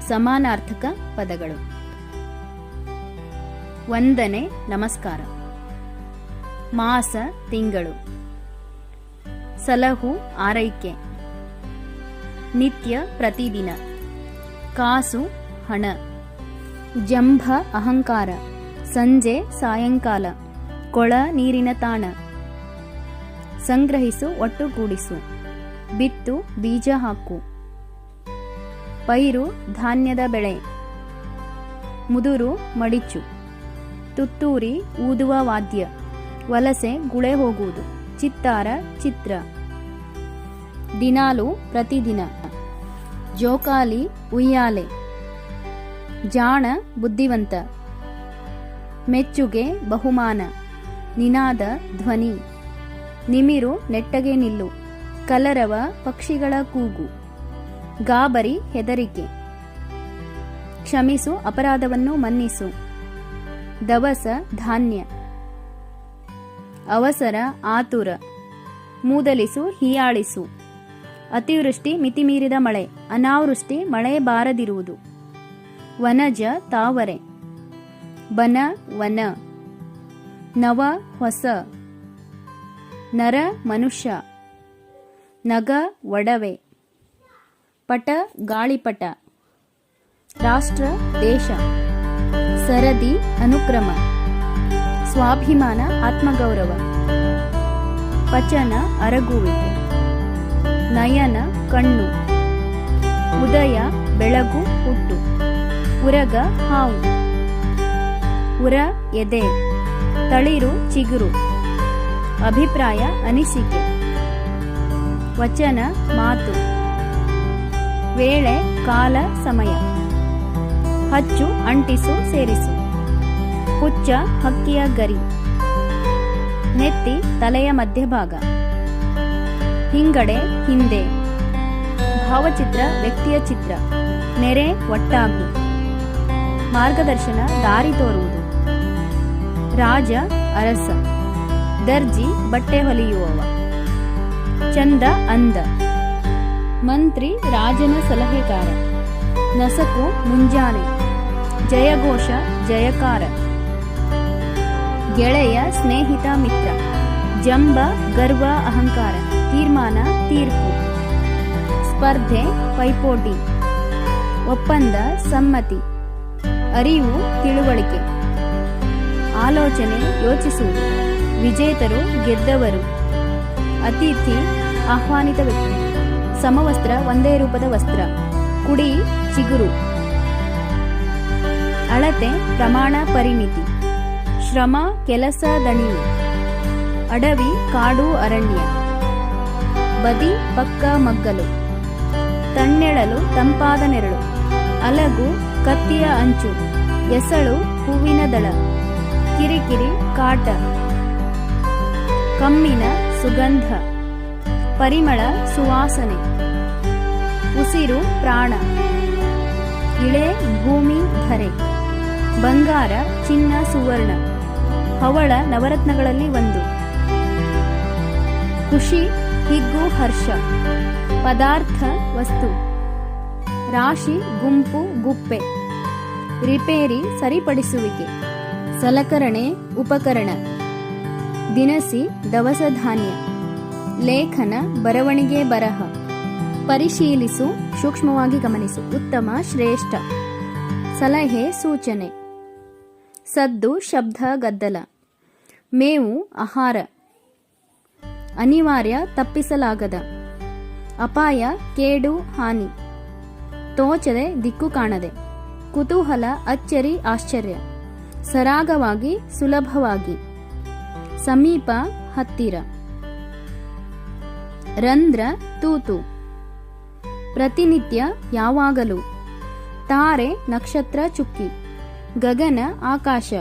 ಸಮಾನಾರ್ಥಕ ಪದಗಳು. ವಂದನೆ, ನಮಸ್ಕಾರ. ಮಾಸ, ತಿಂಗಳು. ಸಲಹು, ಆರೈಕೆ. ನಿತ್ಯ, ಪ್ರತಿದಿನ. ಕಾಸು, ಹಣ. ಜಂಭ, ಅಹಂಕಾರ. ಸಂಜೆ, ಸಾಯಂಕಾಲ. ಕೊಳ, ನೀರಿನ ತಾಣ. ಸಂಗ್ರಹಿಸು, ಒಟ್ಟುಗೂಡಿಸು. ಬಿತ್ತು, ಬೀಜ ಹಾಕು. ಪೈರು, ಧಾನ್ಯದ ಬೆಳೆ. ಮುದುರು, ಮಡಿಚು. ತುತ್ತೂರಿ, ಊದುವ ವಾದ್ಯ. ವಲಸೆ, ಗುಳೆ ಹೋಗುವುದು. ಚಿತ್ತಾರ, ಚಿತ್ರ. ದಿನಾಲು, ಪ್ರತಿದಿನ. ಜೋಕಾಲಿ, ಉಯ್ಯಾಲೆ. ಜಾಣ, ಬುದ್ಧಿವಂತ. ಮೆಚ್ಚುಗೆ, ಬಹುಮಾನ. ನಿನಾದ, ಧ್ವನಿ. ನಿಮಿರು, ನೆಟ್ಟಗೆ ನಿಲ್ಲು. ಕಲರವ, ಪಕ್ಷಿಗಳ ಕೂಗು. ಗಾಬರಿ, ಹೆದರಿಕೆ. ಕ್ಷಮಿಸು, ಅಪರಾಧವನ್ನು ಮನ್ನಿಸು. ದವಸ, ಧಾನ್ಯ. ಅವಸರ, ಆತುರ. ಮೂದಲಿಸು, ಹೀಯಾಳಿಸು. ಅತಿವೃಷ್ಟಿ, ಮಿತಿಮೀರಿದ ಮಳೆ. ಅನಾವೃಷ್ಟಿ, ಮಳೆ ಬಾರದಿರುವುದು. ವನಜ, ತಾವರೆ. ಬನ, ವನ. ನವ, ಹೊಸ. ನರ, ಮನುಷ್ಯ. ನಗ, ಒಡವೆ. ಪಟ, ಗಾಳಿಪಟ. ರಾಷ್ಟ್ರ, ದೇಶ. ಸರದಿ, ಅನುಕ್ರಮ. ಸ್ವಾಭಿಮಾನ, ಆತ್ಮಗೌರವ. ಪಚನ, ಅರಗುವಿಕೆ. ನಯನ, ಕಣ್ಣು. ಉದಯ, ಬೆಳಗು, ಹುಟ್ಟು. ಉರಗ, ಹಾವು. ಉರ, ಎದೆ. ತಳಿರು, ಚಿಗುರು. ಅಭಿಪ್ರಾಯ, ಅನಿಸಿಕೆ. ವಚನ, ಮಾತು. ವೇಳೆ, ಕಾಲ, ಸಮಯ. ಹಚ್ಚು, ಅಂಟಿಸು, ಸೇರಿಸು. ಹುಚ್ಚ, ಹಕ್ಕಿಯ ಗರಿ. ನೆತ್ತಿ, ತಲೆಯ ಮಧ್ಯಭಾಗ. ಹಿಂಗಡೆ, ಹಿಂದೆ. ಭಾವಚಿತ್ರ, ವ್ಯಕ್ತಿಯ ಚಿತ್ರ. ನೆರೆ, ಒಟ್ಟಾಗು. ಮಾರ್ಗದರ್ಶನ, ದಾರಿ ತೋರುವುದು. ರಾಜ, ಅರಸ. ದರ್ಜಿ, ಬಟ್ಟೆ ಹೊಲಿಯುವವ. ಚಂದ, ಅಂದ. ಮಂತ್ರಿ, ರಾಜನ ಸಲಹೆಗಾರ. ನಸಕು, ಮುಂಜಾನೆ. ಜಯಘೋಷ, ಜಯಕಾರ. ಗೆಳೆಯ, ಸ್ನೇಹಿತ, ಮಿತ್ರ. ಜಂಬ, ಗರ್ವ, ಅಹಂಕಾರ. ತೀರ್ಮಾನ, ತೀರ್ಪು. ಸ್ಪರ್ಧೆ, ಪೈಪೋಟಿ. ಒಪ್ಪಂದ, ಸಮ್ಮತಿ. ಅರಿವು, ತಿಳುವಳಿಕೆ. ಆಲೋಚನೆ, ಯೋಚಿಸುವುದು. ವಿಜೇತರು, ಗೆದ್ದವರು. ಅತಿಥಿ, ಆಹ್ವಾನಿತ ವ್ಯಕ್ತಿ. ಸಮವಸ್ತ್ರ, ಒಂದೇ ರೂಪದ ವಸ್ತ್ರ. ಕುಡಿ, ಚಿಗುರು. ಅಳತೆ, ಪ್ರಮಾಣ, ಪರಿಮಿತಿ. ಶ್ರಮ, ಕೆಲಸ, ದಣಿವು. ಅಡವಿ, ಕಾಡು, ಅರಣ್ಯ. ಬದಿ, ಪಕ್ಕ, ಮಗ್ಗಲು. ತಣ್ಣೆಳಲು, ತಂಪಾದ ನೆರಳು. ಅಲಗು, ಕತ್ತಿಯ ಅಂಚು. ಎಸಳು, ಹೂವಿನ ದಳ. ಕಿರಿಕಿರಿ, ಕಾಟ. ಕಮ್ಮಿನ, ಸುಗಂಧ. ಪರಿಮಳ, ಸುವಾಸನೆ. ಉಸಿರು, ಪ್ರಾಣ. ಇಳೆ, ಭೂಮಿ, ಧರೆ. ಬಂಗಾರ, ಚಿನ್ನ, ಸುವರ್ಣ. ಹವಳ, ನವರತ್ನಗಳಲ್ಲಿ ಒಂದು. ಖುಷಿ, ಹಿಗ್ಗು, ಹರ್ಷ. ಪದಾರ್ಥ, ವಸ್ತು. ರಾಶಿ, ಗುಂಪು, ಗುಪ್ಪೆ. ರಿಪೇರಿ, ಸರಿಪಡಿಸುವಿಕೆ. ಸಲಕರಣೆ, ಉಪಕರಣ. ದಿನಸಿ, ದವಸ ಧಾನ್ಯ. ಲೇಖನ, ಬರವಣಿಗೆ, ಬರಹ. ಪರಿಶೀಲಿಸು, ಸೂಕ್ಷ್ಮವಾಗಿ ಗಮನಿಸು. ಉತ್ತಮ, ಶ್ರೇಷ್ಠ. ಸಲಹೆ, ಸೂಚನೆ. ಸದ್ದು, ಶಬ್ದ, ಗದ್ದಲ. ಮೇವು, ಆಹಾರ. ಅನಿವಾರ್ಯ, ತಪ್ಪಿಸಲಾಗದ. ಅಪಾಯ, ಕೇಡು, ಹಾನಿ. ತೋಚದೆ, ದಿಕ್ಕು ಕಾಣದೆ. ಕುತೂಹಲ, ಅಚ್ಚರಿ, ಆಶ್ಚರ್ಯ. ಸರಾಗವಾಗಿ, ಸುಲಭವಾಗಿ. ಸಮೀಪ, ಹತ್ತಿರ. ರಂಧ್ರ, ತೂತು. ಪ್ರತಿನಿತ್ಯ, ಯಾವಾಗಲೂ. ತಾರೆ, ನಕ್ಷತ್ರ, ಚುಕ್ಕಿ. ಗಗನ, ಆಕಾಶ.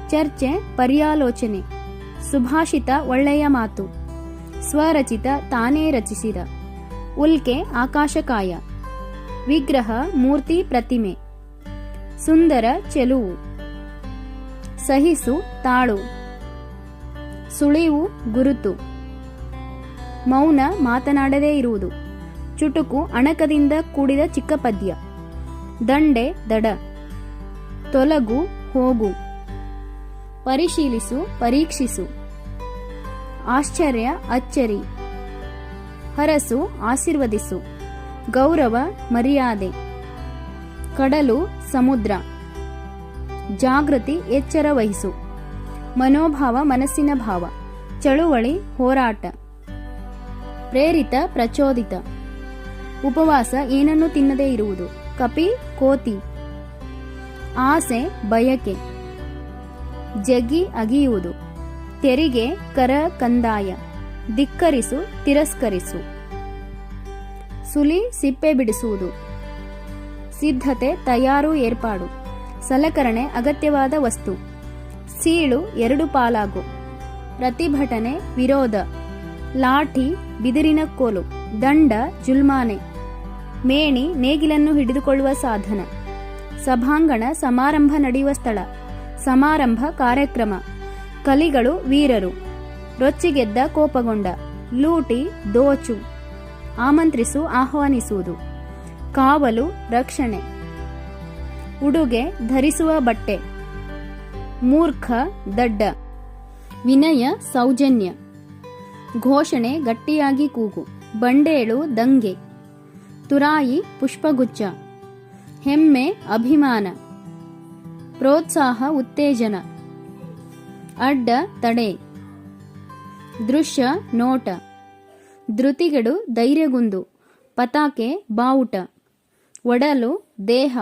ಚರ್ಚೆ, ಪರ್ಯಾಲೋಚನೆ. ಸುಭಾಷಿತ, ಒಳ್ಳೆಯ ಮಾತು. ಸ್ವರಚಿತ, ತಾನೇ ರಚಿಸಿದ. ಉಲ್ಕೆ, ಆಕಾಶಕಾಯ. ವಿಗ್ರಹ, ಮೂರ್ತಿ, ಪ್ರತಿಮೆ. ಸುಂದರ, ಚೆಲುವು. ಸಹಿಸು, ತಾಳು. ಸುಳಿವು, ಗುರುತು. ಮೌನ, ಮಾತನಾಡದೇ ಇರುವುದು. ಚುಟುಕು, ಅಣಕದಿಂದ ಕೂಡಿದ ಚಿಕ್ಕ ಪದ್ಯ. ದಂಡೆ ದಡ, ತೊಲಗು ಹೋಗು, ಪರಿಶೀಲಿಸು ಪರೀಕ್ಷಿಸು, ಆಶ್ಚರ್ಯ ಅಚ್ಚರಿ, ಹರಸು ಆಶೀರ್ವದಿಸು, ಗೌರವ ಮರ್ಯಾದೆ, ಕಡಲು ಸಮುದ್ರ, ಜಾಗೃತಿ ಎಚ್ಚರ ವಹಿಸು, ಮನೋಭಾವ ಮನಸ್ಸಿನ ಭಾವ, ಚಳುವಳಿ ಹೋರಾಟ, ಪ್ರೇರಿತ ಪ್ರಚೋದಿತ, ಉಪವಾಸ ಏನನ್ನೂ ತಿನ್ನದೇ ಇರುವುದು, ಕಪಿ ಕೋತಿ, ಆಸೆ ಬಯಕೆ, ಜಗ್ಗಿ ಅಗಿಯುವುದು, ತೆರಿಗೆ ಕರ ಕಂದಾಯ, ಧಿಕ್ಕರಿಸು ತಿರಸ್ಕರಿಸು, ಸುಲಿ ಸಿಪ್ಪೆ ಬಿಡಿಸುವುದು, ಸಿದ್ಧತೆ ತಯಾರು ಏರ್ಪಾಡು, ಸಲಕರಣೆ ಅಗತ್ಯವಾದ ವಸ್ತು, ಸೀಳು ಎರಡು ಪಾಲಾಗು, ಪ್ರತಿಭಟನೆ ವಿರೋಧ, ಲಾಠಿ ಬಿದಿರಿನ ಕೋಲು, ದಂಡ ಜುಲ್ಮಾನೆ, ಮೇಣಿ ನೇಗಿಲನ್ನು ಹಿಡಿದುಕೊಳ್ಳುವ ಸಾಧನ, ಸಭಾಂಗಣ ಸಮಾರಂಭ ನಡೆಯುವ ಸ್ಥಳ, ಸಮಾರಂಭ ಕಾರ್ಯಕ್ರಮ, ಕಲಿಗಳು ವೀರರು, ರೊಚ್ಚಿಗೆದ್ದ ಕೋಪಗೊಂಡ, ಲೂಟಿ ದೋಚು, ಆಮಂತ್ರಿಸು ಆಹ್ವಾನಿಸುವುದು, ಕಾವಲು ರಕ್ಷಣೆ, ಉಡುಗೆ ಧರಿಸುವ ಬಟ್ಟೆ, ಮೂರ್ಖ ದಡ್ಡ, ವಿನಯ ಸೌಜನ್ಯ, ಘೋಷಣೆ ಗಟ್ಟಿಯಾಗಿ ಕೂಗು, ಬಂಡೇಳು ದಂಗೆ, ತುರಾಯಿ ಪುಷ್ಪಗುಚ್ಛ, ಹೆಮ್ಮೆ ಅಭಿಮಾನ, ಪ್ರೋತ್ಸಾಹ ಉತ್ತೇಜನ, ಅಡ್ಡ ತಡೆ, ದೃಶ್ಯ ನೋಟ, ಧೃತಿಗೆಡು ಧೈರ್ಯಗುಂದು, ಪತಾಕೆ ಬಾವುಟ, ಒಡಲು ದೇಹ,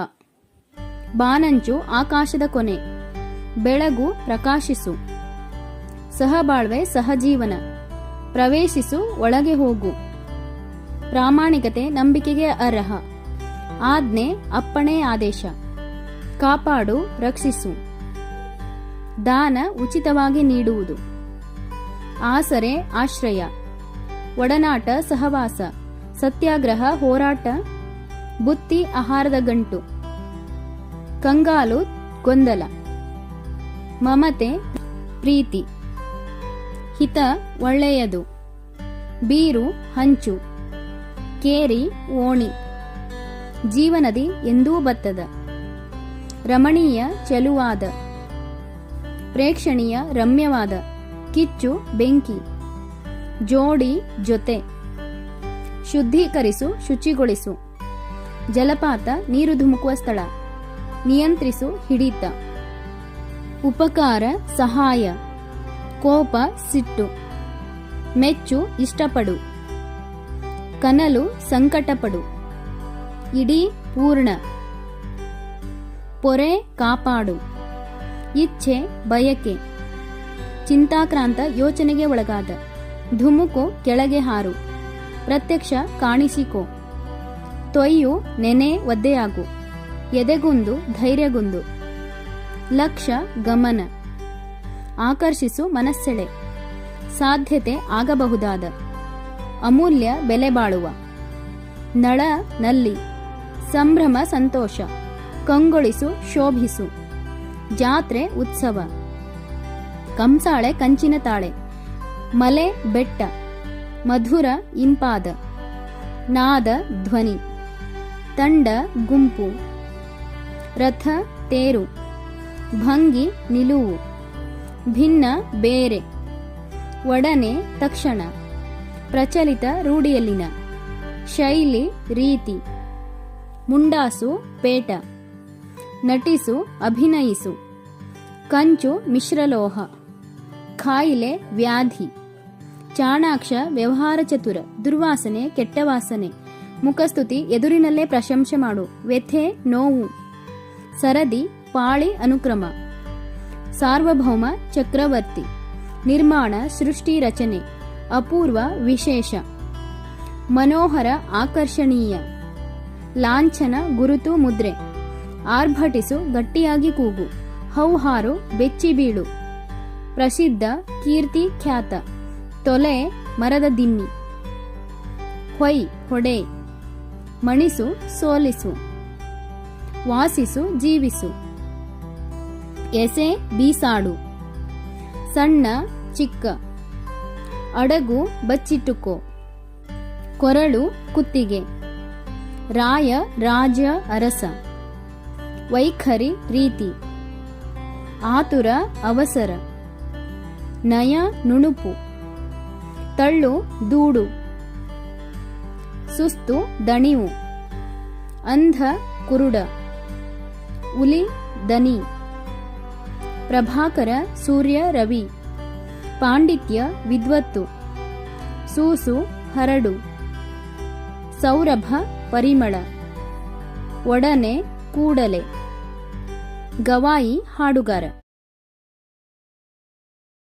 ಬಾನಂಚು ಆಕಾಶದ ಕೊನೆ, ಬೆಳಗು ಪ್ರಕಾಶಿಸು, ಸಹಬಾಳ್ವೆ ಸಹಜೀವನ, ಪ್ರವೇಶಿಸು ಒಳಗೆ ಹೋಗು, ಪ್ರಾಮಾಣಿಕತೆ ನಂಬಿಕೆಗೆ ಅರ್ಹ, ಆಜ್ಞೆ ಅಪ್ಪಣೆ ಆದೇಶ, ಕಾಪಾಡು ರಕ್ಷಿಸು, ದಾನ ಉಚಿತವಾಗಿ ನೀಡುವುದು, ಆಸರೆ ಆಶ್ರಯ, ಒಡನಾಟ ಸಹವಾಸ, ಸತ್ಯಾಗ್ರಹ ಹೋರಾಟ, ಬುತ್ತಿ ಆಹಾರದ ಗಂಟು, ಕಂಗಾಲು ಗೊಂದಲ, ಮಮತೆ ಪ್ರೀತಿ, ಹಿತ ಒಳ್ಳೆಯದು, ಬೀರು ಹಂಚು, ಕೇರಿ ಓಣಿ, ಜೀವನದಿ ಎಂದೂ ಬತ್ತದ, ರಮಣೀಯ ಚೆಲುವಾದ, ಪ್ರೇಕ್ಷಣೀಯ ರಮ್ಯವಾದ, ಕಿಚ್ಚು ಬೆಂಕಿ, ಜೋಡಿ ಜೊತೆ, ಶುದ್ಧೀಕರಿಸು ಶುಚಿಗೊಳಿಸು, ಜಲಪಾತ ನೀರು ಧುಮುಕುವ ಸ್ಥಳ, ನಿಯಂತ್ರಿಸು ಹಿಡಿತ, ಉಪಕಾರ ಸಹಾಯ, ಕೋಪ ಸಿಟ್ಟು, ಮೆಚ್ಚು ಇಷ್ಟಪಡು, ಕನಲು ಸಂಕಟಪಡು, ಇಡೀ ಪೂರ್ಣ, ಪೊರೆ ಕಾಪಾಡು, ಇಚ್ಛೆ ಬಯಕೆ, ಚಿಂತಾಕ್ರಾಂತ ಯೋಚನೆಗೆ ಒಳಗಾದ, ಧುಮುಕು ಕೆಳಗೆ ಹಾರು, ಪ್ರತ್ಯಕ್ಷ ಕಾಣಿಸಿಕೋ, ತೊಯ್ಯು ನೆನೆ ಒದ್ದೆಯಾಗು, ಎದೆಗುಂದು ಧೈರ್ಯಗುಂದು, ಲಕ್ಷ್ಯ ಗಮನ, ಆಕರ್ಷಿಸು ಮನಸ್ಸೆಳೆ, ಸಾಧ್ಯತೆ ಆಗಬಹುದಾದ, ಅಮೂಲ್ಯ ಬೆಲೆ ಬಾಳುವ, ನಳ ನಲ್ಲಿ, ಸಂಭ್ರಮ ಸಂತೋಷ, ಕಂಗೊಳಿಸು ಶೋಭಿಸು, ಜಾತ್ರೆ ಉತ್ಸವ, ಕಂಸಾಳೆ ಕಂಚಿನ ತಾಳೆ, ಮಲೆ ಬೆಟ್ಟ, ಮಧುರ ಇಂಪಾದ, ನಾದ ಧ್ವನಿ, ತಂಡ ಗುಂಪು, ರಥ ತೇರು, ಭಂಗಿ ನಿಲುವು, ಭಿನ್ನ ಬೇರೆ, ಒಡನೆ ತಕ್ಷಣ, ಪ್ರಚಲಿತ ರೂಢಿಯಲ್ಲಿನ, ಶೈಲಿ ರೀತಿ, ಮುಂಡಾಸು ಪೇಟ, ನಟಿಸು ಅಭಿನಯಿಸು, ಕಂಚು ಮಿಶ್ರಲೋಹ, ಖಾಯಿಲೆ ವ್ಯಾಧಿ, ಚಾಣಾಕ್ಷ ವ್ಯವಹಾರ ಚತುರ, ದುರ್ವಾಸನೆ ಕೆಟ್ಟ ವಾಸನೆ, ಮುಖಸ್ತುತಿ ಎದುರಿನಲ್ಲೇ ಪ್ರಶಂಸೆ ಮಾಡು, ವ್ಯಥೆ ನೋವು, ಸರದಿ ಪಾಳಿ ಅನುಕ್ರಮ, ಸಾರ್ವಭೌಮ ಚಕ್ರವರ್ತಿ, ನಿರ್ಮಾಣ ಸೃಷ್ಟಿ ರಚನೆ, ಅಪೂರ್ವ ವಿಶೇಷ, ಮನೋಹರ ಆಕರ್ಷಣೀಯ, ಲಾಂಛನ ಗುರುತು ಮುದ್ರೆ, ಆರ್ಭಟಿಸು ಗಟ್ಟಿಯಾಗಿ ಕೂಗು, ಹೌಹಾರು ಬೆಚ್ಚಿ ಬೀಳು, ಪ್ರಸಿದ್ಧ ಕೀರ್ತಿ ಖ್ಯಾತ, ತೊಲೆ ಮರದ ದಿಮ್ಮಿ, ಹೊಯ್ ಹೊಡೆ, ಮಣಿಸು ಸೋಲಿಸು, ವಾಸಿಸು ಜೀವಿಸು, ಎಸೆ ಬೀಸಾಡು, ಸಣ್ಣ ಚಿಕ್ಕ, ಅಡಗು ಬಚ್ಚಿಟ್ಟುಕೋ, ಕೊರಳು ಕುತ್ತಿಗೆ, ರಾಯ ರಾಜ ಅರಸ, ವೈಖರಿ ರೀತಿ. ಆತುರ ಅವಸರ. ನಯ ನುಣುಪು. ತಳ್ಳು ದೂಡು. ಸುಸ್ತು ದಣಿವು. ಅಂಧ ಕುರುಡ. ಉಲಿ ದನಿ. ಪ್ರಭಾಕರ ಸೂರ್ಯ ರವಿ. ಪಾಂಡಿತ್ಯ ವಿದ್ವತ್ತು. ಸೂಸು ಹರಡು. ಸೌರಭ ಪರಿಮಳ. ಒಡನೆ ಕೂಡಲೆ. ಗವಾಯಿ ಹಾಡುಗಾರ.